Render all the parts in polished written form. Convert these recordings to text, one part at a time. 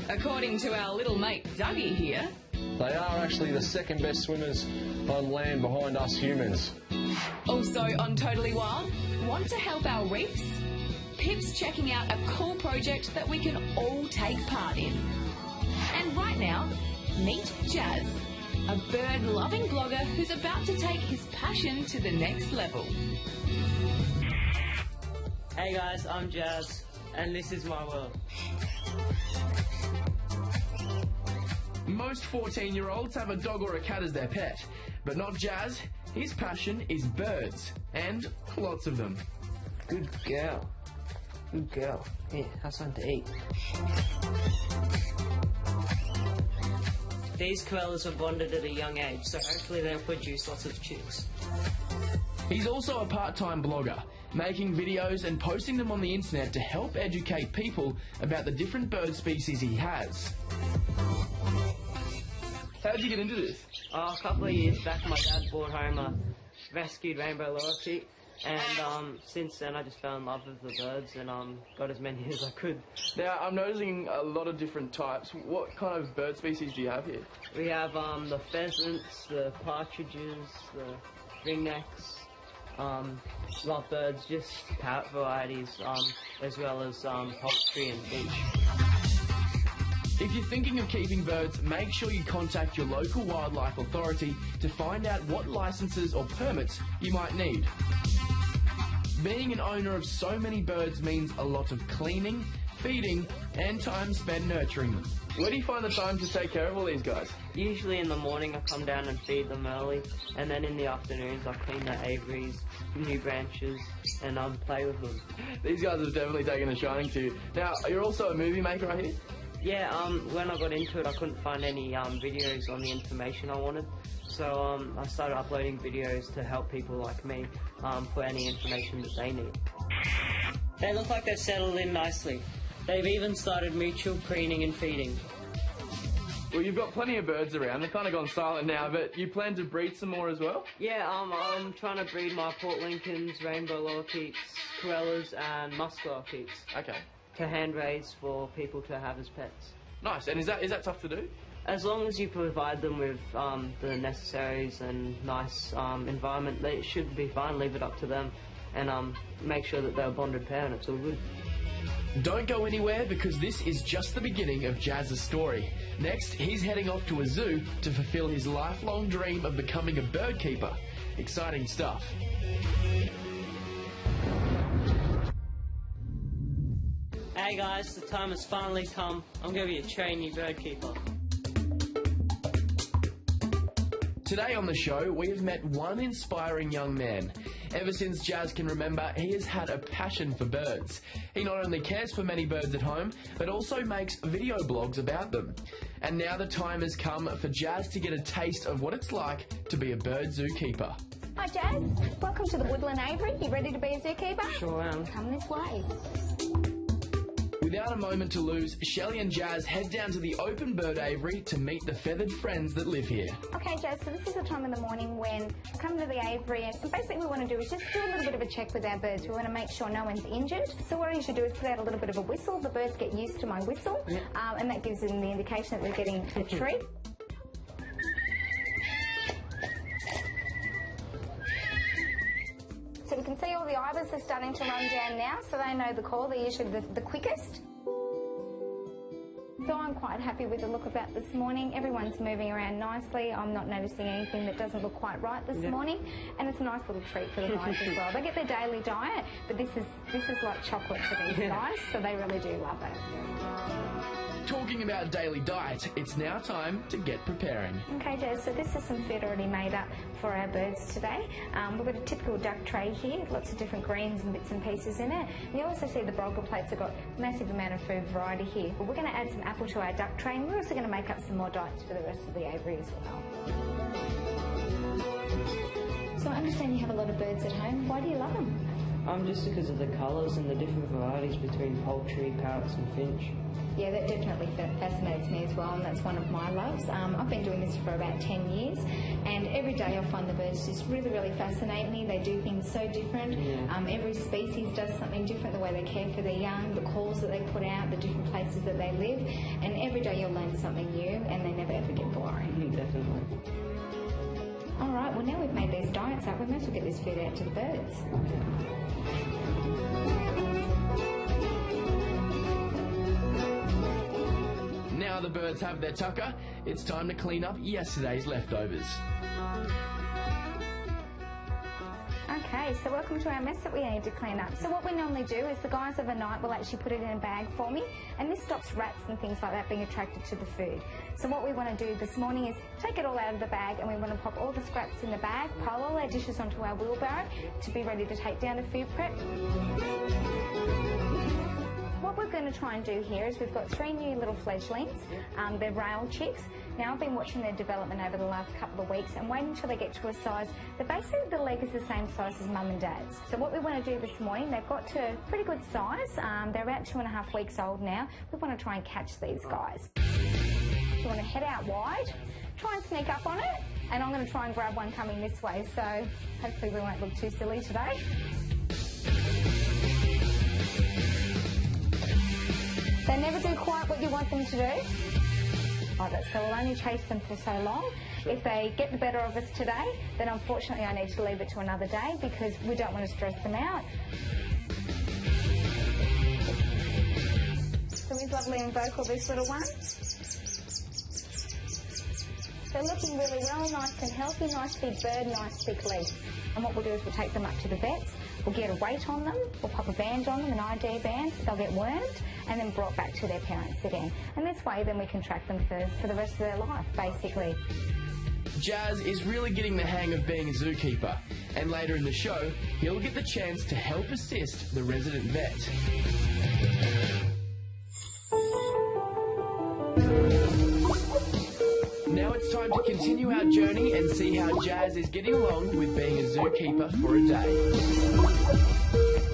According to our little mate Dougie here. They are actually the second best swimmers on land behind us humans. Also on Totally Wild, want to help our reefs? Pip's checking out a cool project that we can all take part in. And right now, meet Jazz, a bird-loving blogger who's about to take his passion to the next level. Hey guys, I'm Jazz, and this is my world. Most 14-year-olds have a dog or a cat as their pet, but not Jazz. His passion is birds, and lots of them. Good girl. Good girl. Here, have something to eat. These koalas were bonded at a young age, so hopefully they'll produce lots of chicks. He's also a part-time blogger, making videos and posting them on the internet to help educate people about the different bird species he has. How did you get into this? A couple of years back, my dad brought home a rescued rainbow lorikeet, and since then I just fell in love with the birds and got as many as I could. Now, I'm noticing a lot of different types. What kind of bird species do you have here? We have the pheasants, the partridges, the ringnecks, lovebirds, just parrot varieties, as well as poultry and finch. If you're thinking of keeping birds, make sure you contact your local wildlife authority to find out what licenses or permits you might need. Being an owner of so many birds means a lot of cleaning, feeding, and time spent nurturing them. Where do you find the time to take care of all these guys? Usually in the morning I come down and feed them early, and then in the afternoons I clean their aviaries, new branches, and play with them. These guys have definitely taken a shining to you. Now, you're also a movie maker, right here? Yeah, when I got into it I couldn't find any videos on the information I wanted, so I started uploading videos to help people like me for any information that they need. They look like they've settled in nicely. They've even started mutual preening and feeding. Well, you've got plenty of birds around. They've kind of gone silent now, but you plan to breed some more as well? Yeah, I'm trying to breed my Port Lincolns, rainbow lorikeets, koalas and musk lorikeets. Okay. To hand raise for people to have as pets. Nice. And is that tough to do? As long as you provide them with the necessaries and nice environment, they should be fine. Leave it up to them, and make sure that they're a bonded pair, and it's all good. Don't go anywhere, because this is just the beginning of Jazz's story. Next, he's heading off to a zoo to fulfill his lifelong dream of becoming a bird keeper. Exciting stuff. Hey guys, the time has finally come. I'm going to be a trainee bird keeper. Today on the show, we have met one inspiring young man. Ever since Jazz can remember, he has had a passion for birds. He not only cares for many birds at home, but also makes video blogs about them. And now the time has come for Jazz to get a taste of what it's like to be a bird zookeeper. Hi Jazz, welcome to the Woodland Aviary. You ready to be a zookeeper? Sure am. Come this way. Without a moment to lose, Shelley and Jazz head down to the open bird aviary to meet the feathered friends that live here. Okay Jazz, so this is the time in the morning when we come to the aviary, and basically what we want to do is just do a little bit of a check with our birds. We want to make sure no one's injured. So what I usually do is put out a little bit of a whistle. The birds get used to my whistle, and that gives them the indication that they're getting a treat. So we can see all the ibis are starting to run down now, so they know the call. They're usually the quickest. So I'm quite happy with the look of that this morning. Everyone's moving around nicely. I'm not noticing anything that doesn't look quite right this morning. And it's a nice little treat for the guys as well. They get their daily diet, but this is like chocolate for these guys, so they really do love it. Talking about daily diet, it's now time to get preparing. Okay, Jazz, so this is some food already made up for our birds today. We've got a typical duck tray here, lots of different greens and bits and pieces in it. And you also see the broiler plates have got a massive amount of food variety here. But we're going to add some apple to our duck tray, and we're also going to make up some more diets for the rest of the aviary as well. So I understand you have a lot of birds at home. Why do you love them? Just because of the colours and the different varieties between poultry, parrots and finch. Yeah, that definitely fascinates me as well, and that's one of my loves. I've been doing this for about 10 years, and every day I find the birds just really, really fascinate me. They do things so different. Every species does something different, the way they care for their young, the calls that they put out, the different places that they live, and every day you'll learn something new, and they never ever get boring. Definitely. All right, well now we've made these diets up, we might as well get this food out to the birds. Now the birds have their tucker, it's time to clean up yesterday's leftovers. Okay, so welcome to our mess that we need to clean up. So what we normally do is the guys overnight will actually put it in a bag for me, and this stops rats and things like that being attracted to the food. So what we want to do this morning is take it all out of the bag, and we want to pop all the scraps in the bag, pile all our dishes onto our wheelbarrow to be ready to take down to food prep. What we're going to try and do here is we've got 3 new little fledglings. They're rail chicks. Now I've been watching their development over the last couple of weeks and waiting until they get to a size that basically the leg is the same size as mum and dad's. So what we want to do this morning, they've got to a pretty good size. They're about 2.5 weeks old now. We want to try and catch these guys. You want to head out wide, try and sneak up on it, and I'm going to try and grab one coming this way, so hopefully we won't look too silly today. They never do quite what you want them to do. So we'll only chase them for so long. If they get the better of us today, then unfortunately I need to leave it to another day because we don't want to stress them out. So he's lovely and vocal, this little one. They're looking really well, nice and healthy, nice big bird, nice big leaf. And what we'll do is we'll take them up to the vets, we'll get a weight on them, we'll pop a band on them, an ID band, they'll get wormed and then brought back to their parents again. And this way then we can track them for the rest of their life, basically. Jazz is really getting the hang of being a zookeeper, and later in the show, he'll get the chance to help assist the resident vet. Now it's time to continue our journey and see how Jazz is getting along with being a zookeeper for a day.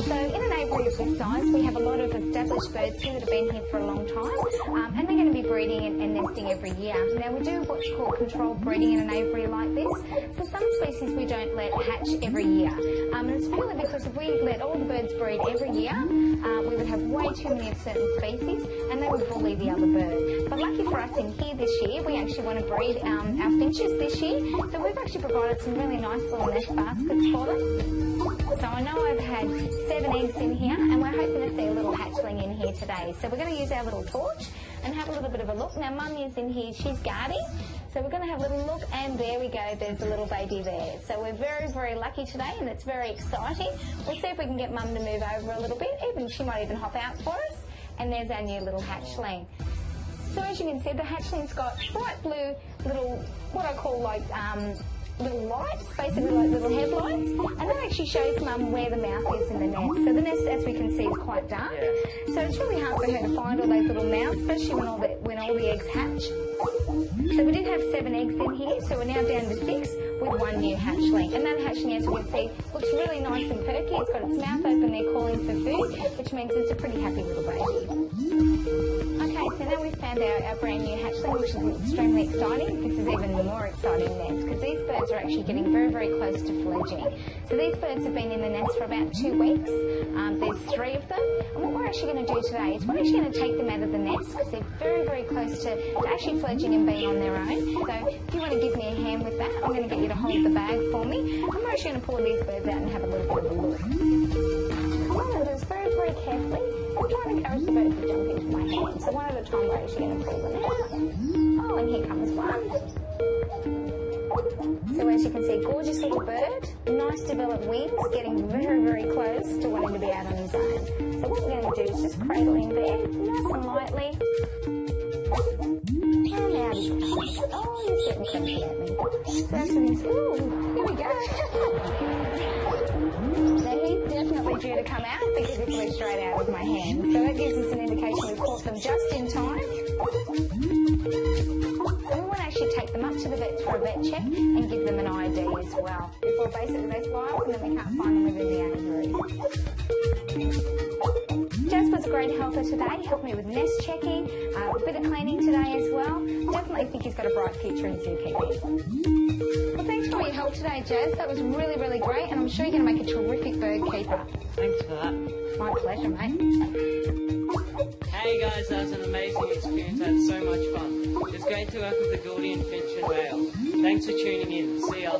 So in an aviary of this size, we have a lot of established birds here that have been here for a long time, and they're going to be breeding and nesting every year. Now we do what's called controlled breeding in an aviary like this. So some species we don't let hatch every year, and it's purely because if we let all the birds breed every year, we would have way too many of certain species, and they would bully the other bird. But lucky for us in here this year, we actually want to breed our finches this year, so we've actually provided some really nice little nest baskets for them. So I know I've had 7 eggs in here, and we're hoping to see a little hatchling in here today. So we're going to use our little torch and have a little bit of a look. Now Mum is in here, she's guarding, so we're going to have a little look, and there we go, there's a little baby there. So we're very, very lucky today, and it's very exciting. We'll see if we can get Mum to move over a little bit, she might even hop out for us. And there's our new little hatchling. So as you can see, the hatchling's got bright blue little, what I call like little lights, basically like little headlights, and that actually shows Mum where the mouth is in the nest. So the nest, as we can see, is quite dark. So it's really hard for her to find all those little mouths, especially when all the eggs hatch. So we did have 7 eggs in here, so we're now down to 6 with 1 new hatchling. And that hatchling, as you can see, looks really nice and perky. It's got its mouth open there calling for food, which means it's a pretty happy little baby. Okay, so now we've found our brand new hatchling, which is extremely exciting. This is even more exciting nest because these birds are actually getting very, very close to fledging. So these birds have been in the nest for about 2 weeks. There's 3 of them. And what we're actually going to do today is we're actually going to take them out of the nest because they're very, very close to actually fledging and being on their own. So if you want to give me a hand with that, I'm going to get you to hold the bag for me. I'm actually going to pull these birds out and have a little bit of a look. What I'm going to do is very, very carefully, I'm trying to encourage the birds to jump into my hand. So one at a time we're actually going to pull them out. Oh, and here comes one. So as you can see, gorgeous little bird, nice developed wings, getting very, very close to wanting to be out on his own. So what we're going to do is just cradle him there, nice and lightly. And out he comes. Oh, he's getting crunchy at me. So as you can see, ooh, here we go. Now he's definitely due to come out because he flew straight out of my hand. So that gives us an indication we've caught them just in time. And we want to actually take them up to the vets for a vet check and give them an ID as well. Before basically they fly off and then we can't find them within the aviary. Jazz was a great great helper today, helped me with nest checking, a bit of cleaning today as well. Definitely think he's got a bright future in zookeeping. Well, thanks for all your help today, Jazz. That was really, really great, and I'm sure you're going to make a terrific bird keeper. Thanks for that. My pleasure, mate. Hey guys, that was an amazing experience. I had so much fun. It was great to work with the Gordian finch and whale. Thanks for tuning in. See ya.